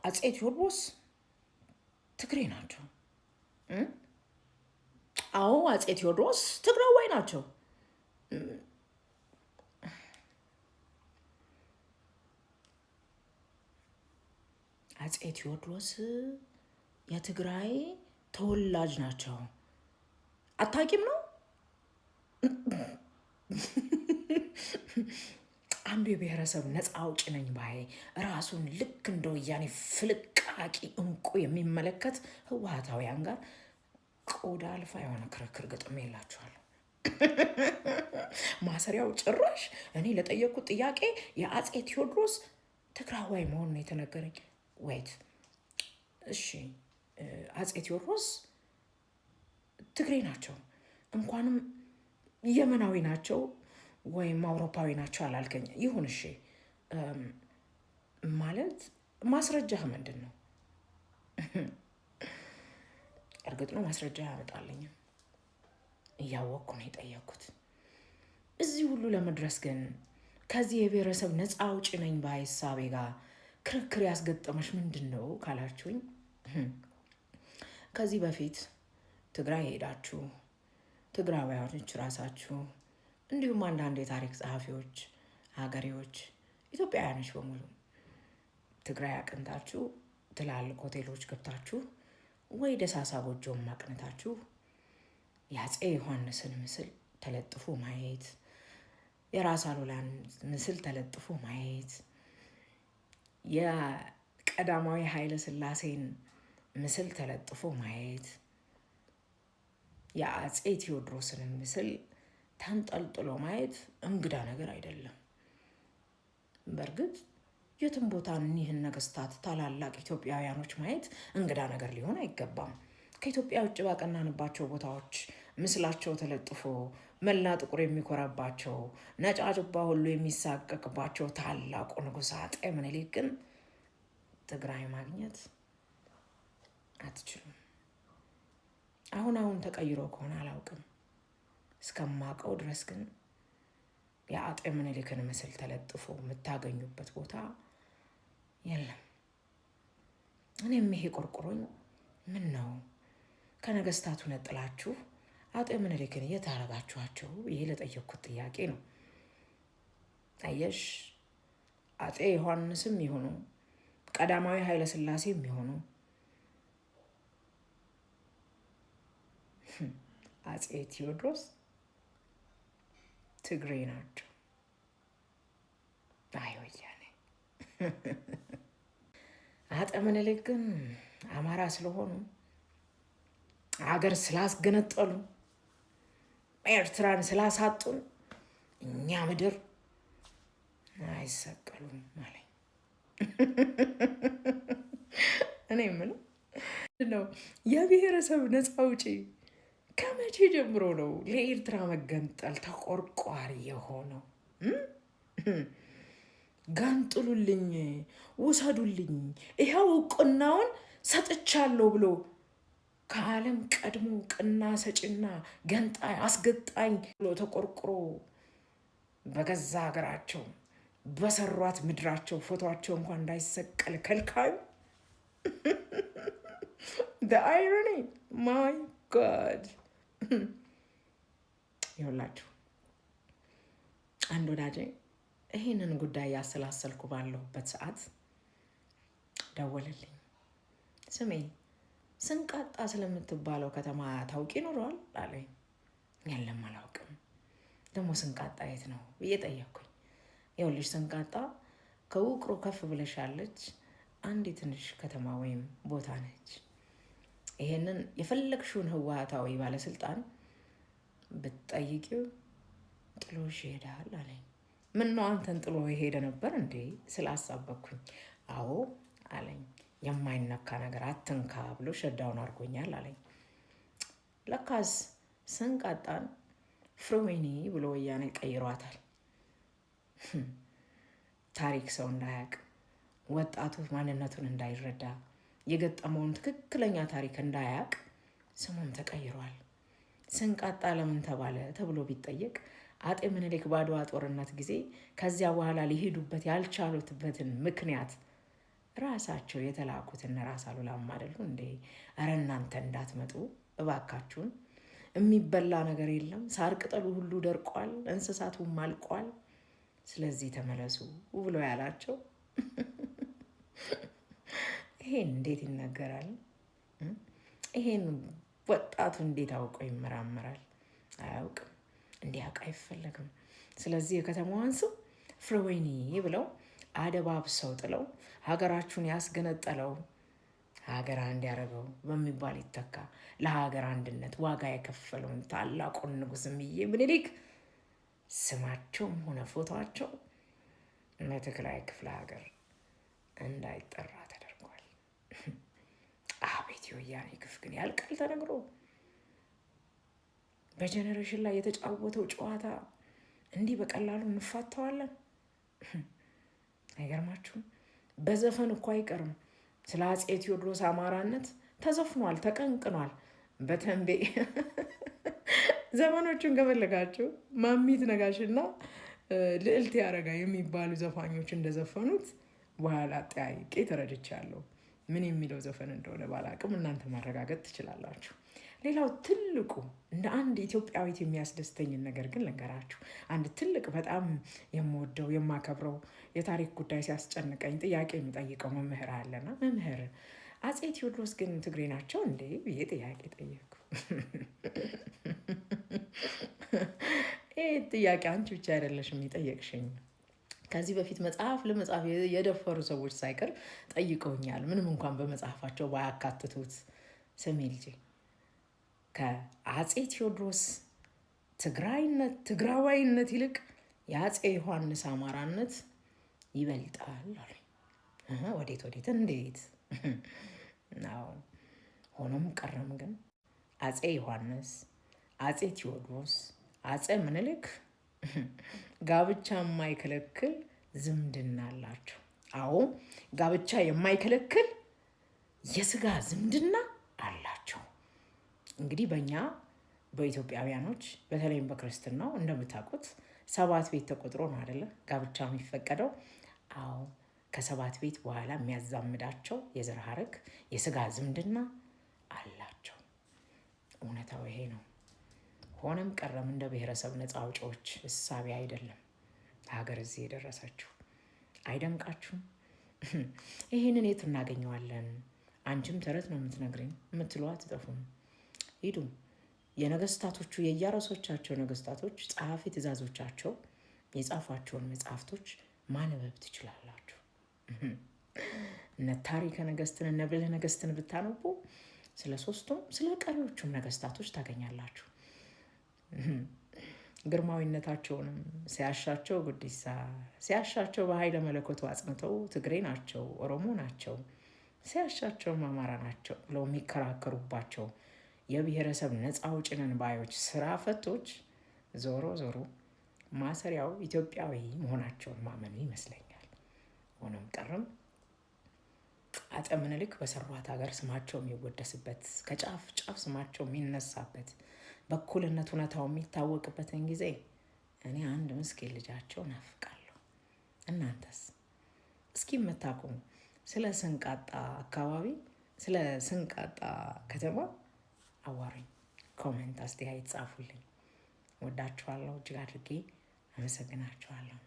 አፄ ቴዎድሮስ ትግሬ ናቸው። አዎ አፄ ቴዎድሮስ ትግራዋይ ናቸው። አፄ ቴዎድሮስ የትግራይ ተወላጅ ናቸው። አታውቂም ነው? አንዱ የብሔረሰብ ነፃ አውጪ ነኝ ባይ ራሱን ልክ እንደ ወያኔ ፍልቃቂ እንቁ የሚመለከት ህወሓታውያን ጋር ቆዳ አልፋ የሆነ ክርክር ግጥም የላችኋለሁ። ማሰሪያው ጭራሽ እኔ ለጠየቅኩት ጥያቄ የአፄ ቴዎድሮስ ትግራዋይ መሆን ነው የተነገረኝ። ወይት እሺ፣ አፄ ቴዎድሮስ ትግሬ ናቸው። እንኳንም የመናዊ ናቸው ወይም አውሮፓዊ ናቸው አላልከኝ። ይሁን እሺ፣ ማለት ማስረጃህ ምንድን ነው? እርግጥ ነው ማስረጃ ያመጣልኝም እያወቅኩ ነው የጠየቅኩት። እዚህ ሁሉ ለመድረስ ግን ከዚህ የብሔረሰብ ነፃ አውጪ ነኝ በሀሳቤ ጋር ክርክር ያስገጠመሽ ምንድን ነው ካላችሁኝ፣ ከዚህ በፊት ትግራይ ሄዳችሁ ትግራዋዮች ራሳችሁ እንዲሁም አንዳንድ የታሪክ ጸሐፊዎች፣ ሀገሬዎች፣ ኢትዮጵያውያኖች በሙሉ ትግራይ አቅንታችሁ ትላልቅ ሆቴሎች ገብታችሁ ወይ ደሳሳ ጎጆም ማቅነታችሁ የአፄ ዮሐንስን ምስል ተለጥፎ ማየት፣ የራስ አሉላን ምስል ተለጥፎ ማየት፣ የቀዳማዊ ኃይለ ሥላሴን ምስል ተለጥፎ ማየት፣ የአፄ ቴዎድሮስን ምስል ተንጠልጥሎ ማየት እንግዳ ነገር አይደለም። በእርግጥ የትም ቦታ እኒህን ነገስታት ታላላቅ ኢትዮጵያውያኖች ማየት እንግዳ ነገር ሊሆን አይገባም። ከኢትዮጵያ ውጭ ባቀናንባቸው ቦታዎች ምስላቸው ተለጥፎ መላ ጥቁር የሚኮራባቸው ነጫጭባ ሁሉ የሚሳቀቅባቸው ታላቁ ንጉሥ አጤ ምኒልክ ግን ትግራይ ማግኘት አትችሉም። አሁን ተቀይሮ ከሆነ አላውቅም። እስከማውቀው ድረስ ግን የአጤ ምኒልክን ምስል ተለጥፎ የምታገኙበት ቦታ የለም። እኔም ይሄ ቆርቆሮኝ ምን ነው ከነገስታቱ ነጥላችሁ አጤ ምኒልክን የት አረጋችኋቸው? ይሄ ለጠየቅኩት ጥያቄ ነው። አየሽ፣ አጤ ዮሐንስም ይሆኑ ቀዳማዊ ኃይለ ሥላሴም ይሆኑ አፄ ቴዎድሮስ ትግሬ ናቸው። አይ ወያኔ። አጤ ምኒልክ ግን አማራ ስለሆኑ አገር ስላስገነጠሉ ኤርትራን ስላሳጡን እኛ ምድር አይሰቀሉም አለኝ። እኔ የምለው ነው የብሔረሰብ ነፃ አውጪ ከመቼ ጀምሮ ነው ለኤርትራ መገንጠል ተቆርቋሪ የሆነው? ገንጥሉልኝ፣ ውሰዱልኝ፣ ይኸው እውቅናውን ሰጥቻለሁ ብሎ ከዓለም ቀድሞ እውቅና ሰጪና ገንጣይ አስገጣኝ ብሎ ተቆርቁሮ በገዛ ሀገራቸው በሰሯት ምድራቸው ፎቶቸው እንኳን እንዳይሰቀል ከልካዩ። the irony, my god። ይኸውላችሁ አንድ ወዳጄ ይህንን ጉዳይ ያሰላሰልኩ ባለሁበት ሰዓት ደወለልኝ። ስሜ ስንቃጣ ስለምትባለው ከተማ ታውቂ ኖረዋል አለኝ። የለም አላውቅም። ደግሞ ስንቃጣ የት ነው ብዬ ጠየቅኩኝ። ይኸውልሽ ስንቃጣ ከውቅሮ ከፍ ብለሻለች አንድ ትንሽ ከተማ ወይም ቦታ ነች። ይሄንን የፈለግሽውን ህወሓታዊ ባለስልጣን ብትጠይቂው ጥሎሽ ይሄዳል አለኝ። ምን ነው አንተን ጥሎ የሄደ ነበር እንዴ ስላሳበኩኝ። አዎ አለኝ። የማይነካ ነገር አትንካ ብሎ ሸዳውን አድርጎኛል አለኝ። ለካስ ስንቃጣን ፍሮሜኒ ብሎ ወያኔ ቀይሯታል። ታሪክ ሰው እንዳያውቅ፣ ወጣቱ ማንነቱን እንዳይረዳ፣ የገጠመውን ትክክለኛ ታሪክ እንዳያውቅ ስሙም ተቀይሯል። ስንቃጣ ለምን ተባለ ተብሎ ቢጠየቅ አጤ ምኒልክ በአድዋ ጦርነት ጊዜ ከዚያ በኋላ ሊሄዱበት ያልቻሉትበትን ምክንያት ራሳቸው የተላኩትን ራስ አሉላም አይደሉ እንዴ? እረ እናንተ እንዳትመጡ እባካችሁን። የሚበላ ነገር የለም፣ ሳር ቅጠሉ ሁሉ ደርቋል፣ እንስሳቱም አልቋል። ስለዚህ ተመለሱ ብሎ ያላቸው ይሄን እንዴት ይነገራል? ይሄን ወጣቱ እንዴት አውቆ ይመራመራል? አያውቅም። እንዲያውቅ አይፈለግም። ስለዚህ የከተማዋን ስም ፍሬወይኒ ብለው አደባብሰው ጥለው ሀገራችሁን ያስገነጠለው ሀገር አንድ ያደረገው በሚባል ይተካ። ለሀገር አንድነት ዋጋ የከፈለውን ታላቁን ንጉሥ እምዬ ምኒልክ ስማቸውም ሆነ ፎቶቸው በትግራይ ክፍለ ሀገር እንዳይጠራ ተደርጓል። አቤት የወያኔ ግፍ ግን ያልቃል ተነግሮ። በጀኔሬሽን ላይ የተጫወተው ጨዋታ እንዲህ በቀላሉ እንፋተዋለን? አይገርማችሁም? በዘፈን እኮ አይቀርም። ስለ አፄ ቴዎድሮስ አማራነት ተዘፍኗል፣ ተቀንቅኗል። በተንቤ ዘመኖቹን ከፈለጋችሁ ማሚት ነጋሽና ልዕልት ያረጋ የሚባሉ ዘፋኞች እንደዘፈኑት በኋላ ጠያይቄ ተረድቻለሁ። ምን የሚለው ዘፈን እንደሆነ ባላቅም እናንተ ማረጋገጥ ትችላላችሁ። ሌላው ትልቁ እንደ አንድ ኢትዮጵያዊት የሚያስደስተኝን ነገር ግን ልንገራችሁ። አንድ ትልቅ በጣም የምወደው የማከብረው የታሪክ ጉዳይ ሲያስጨንቀኝ ጥያቄ የሚጠይቀው መምህር አለና፣ መምህር አፄ ቴዎድሮስ ግን ትግሬ ናቸው እንዴ ብዬ ጥያቄ ጠየቅኩ። ይህ ጥያቄ አንቺ ብቻ አይደለሽም የጠየቅሽኝ። ከዚህ በፊት መጽሐፍ ለመጽሐፍ የደፈሩ ሰዎች ሳይቀር ጠይቀውኛል፣ ምንም እንኳን በመጽሐፋቸው ባያካትቱት። ስሜ ልጄ ከአፄ ቴዎድሮስ ትግራዋይነት ይልቅ የአፄ ዮሐንስ አማራነት ይበልጣል አሉኝ። ወዴት እንዴት ነው? ሆኖም ቀረም ግን አፄ ዮሐንስ፣ አፄ ቴዎድሮስ፣ አፄ ምኒልክ ጋብቻ የማይከለክል ዝምድና አላቸው። አዎ ጋብቻ የማይከለክል የስጋ ዝምድና አላቸው። እንግዲህ በእኛ በኢትዮጵያውያኖች በተለይም በክርስትናው እንደምታውቁት 7 ቤት ተቆጥሮ ነው አይደለ ጋብቻ የሚፈቀደው? አዎ ከ7 ቤት በኋላ የሚያዛምዳቸው የዘር ሐረግ የስጋ ዝምድና አላቸው። እውነታው ይሄ ነው። ሆነም ቀረም እንደ ብሔረሰብ ነፃ አውጪዎች እሳቤ አይደለም ሀገር እዚህ የደረሰችው። አይደንቃችሁም? ይህንን የት እናገኘዋለን? አንቺም ተረት ነው የምትነግሪኝ የምትሉ አትጠፉም። ሂዱ የነገስታቶቹ የየራሶቻቸው ነገስታቶች ጸሐፊ ትእዛዞቻቸው የጻፏቸውን መጽሐፍቶች ማንበብ ትችላላችሁ። እነ ታሪከ ነገስትን እነ ብልህ ነገስትን ብታነቡ ስለ ሶስቱም ስለ ቀሪዎቹም ነገስታቶች ታገኛላችሁ። ግርማዊነታቸውንም ሲያሻቸው ጉዲሳ፣ ሲያሻቸው በኃይለ መለኮቱ አጽንተው ትግሬ ናቸው ኦሮሞ ናቸው፣ ሲያሻቸውም አማራ ናቸው ብለው የሚከራከሩባቸው የብሔረሰብ ነፃ አውጪ ነን ባዮች ስራ ፈቶች ዞሮ ማሰሪያው ኢትዮጵያዊ መሆናቸውን ማመኑ ይመስለኛል። ሆኖም ቀርም አፄ ምኒልክ በሰሯት ሀገር ስማቸው የሚወደስበት ከጫፍ ጫፍ ስማቸው የሚነሳበት በኩልነት እውነታው የሚታወቅበትን ጊዜ እኔ አንድ ምስኪን ልጃቸው ናፍቃለሁ። እናንተስ እስኪ የምታውቁ ስለ ስንቃጣ አካባቢ ስለ ስንቃጣ ከተማ አዋሩኝ፣ ኮሜንት አስተያየት ጻፉልኝ። ወዳችኋለሁ፣ እጅግ አድርጌ አመሰግናችኋለሁ።